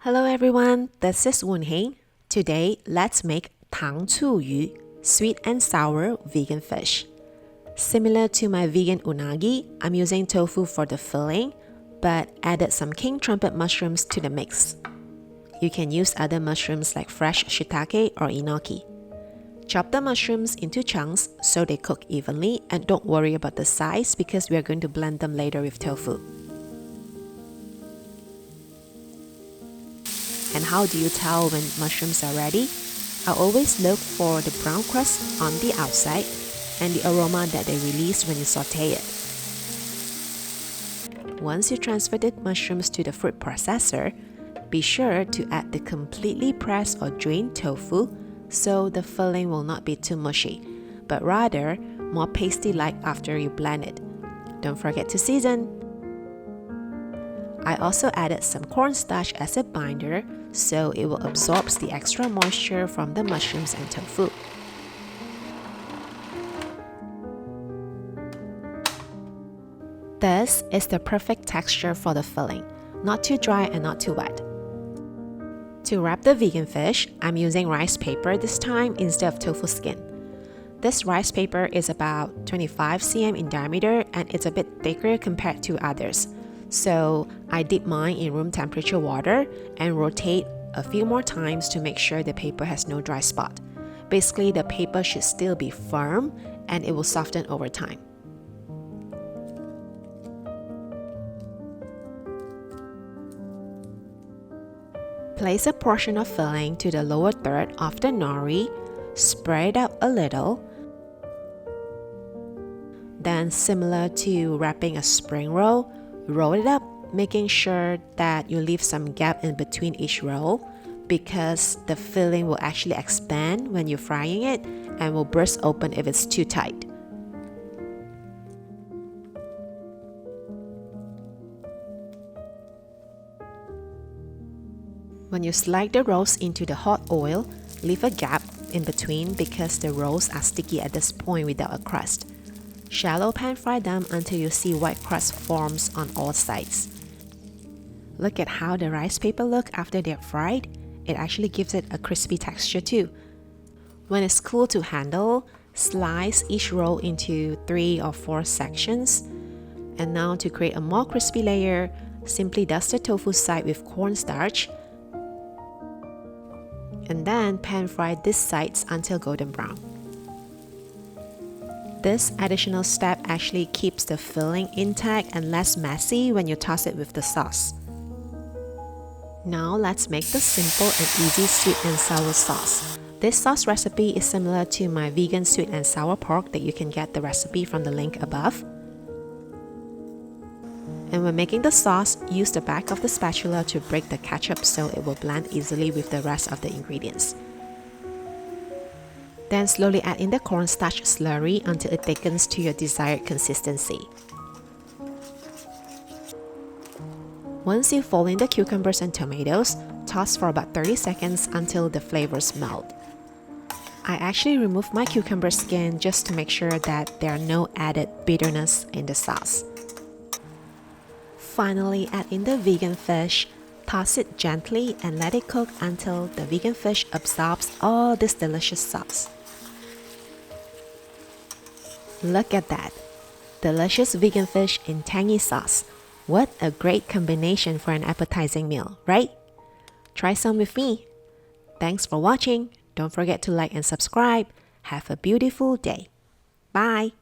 Hello everyone, this is Woon.heng. Today, let's make 糖醋鱼, sweet and sour vegan fish. Similar to my vegan unagi, I'm using tofu for the filling, but added some king trumpet mushrooms to the mix. You can use other mushrooms like fresh shiitake or enoki. Chop the mushrooms into chunks so they cook evenly, and don't worry about the size because we are going to blend them later with tofu. And how do you tell when mushrooms are ready? I always look for the brown crust on the outside and the aroma that they release when you saute it. Once you transfer the mushrooms to the food processor, be sure to add the completely pressed or drained tofu so the filling will not be too mushy, but rather more pasty-like after you blend it. Don't forget to season. I also added some cornstarch as a binder so it will absorb the extra moisture from the mushrooms and tofu. This is the perfect texture for the filling, not too dry and not too wet. To wrap the vegan fish, I'm using rice paper this time instead of tofu skin. This rice paper is about 25 cm in diameter and it's a bit thicker compared to others. So I dip mine in room temperature water and rotate a few more times to make sure the paper has no dry spot. Basically, the paper should still be firm and it will soften over time. Place a portion of filling to the lower third of the nori, spread it out a little. Then, similar to wrapping a spring roll, roll it up, making sure that you leave some gap in between each roll because the filling will actually expand when you're frying it and will burst open if it's too tight. When you slide the rolls into the hot oil, leave a gap in between because the rolls are sticky at this point without a crust. Shallow pan fry them until you see white crust forms on all sides. Look at how the rice paper look after they're fried. It actually gives it a crispy texture too. When it's cool to handle, slice each roll into 3 or 4 sections. And now to create a more crispy layer, simply dust the tofu side with cornstarch. And then pan fry these sides until golden brown. This additional step actually keeps the filling intact and less messy when you toss it with the sauce. Now let's make the simple and easy sweet and sour sauce. This sauce recipe is similar to my vegan sweet and sour pork that you can get the recipe from the link above. And when making the sauce, use the back of the spatula to break the ketchup so it will blend easily with the rest of the ingredients. Then slowly add in the cornstarch slurry until it thickens to your desired consistency. Once you fold in the cucumbers and tomatoes, toss for about 30 seconds until the flavors melt. I actually removed my cucumber skin just to make sure that there are no added bitterness in the sauce. Finally, add in the vegan fish, toss it gently and let it cook until the vegan fish absorbs all this delicious sauce. Look at that! Delicious vegan fish in tangy sauce. What a great combination for an appetizing meal, right? Try some with me. Thanks for watching. Don't forget to like and subscribe. Have a beautiful day. Bye!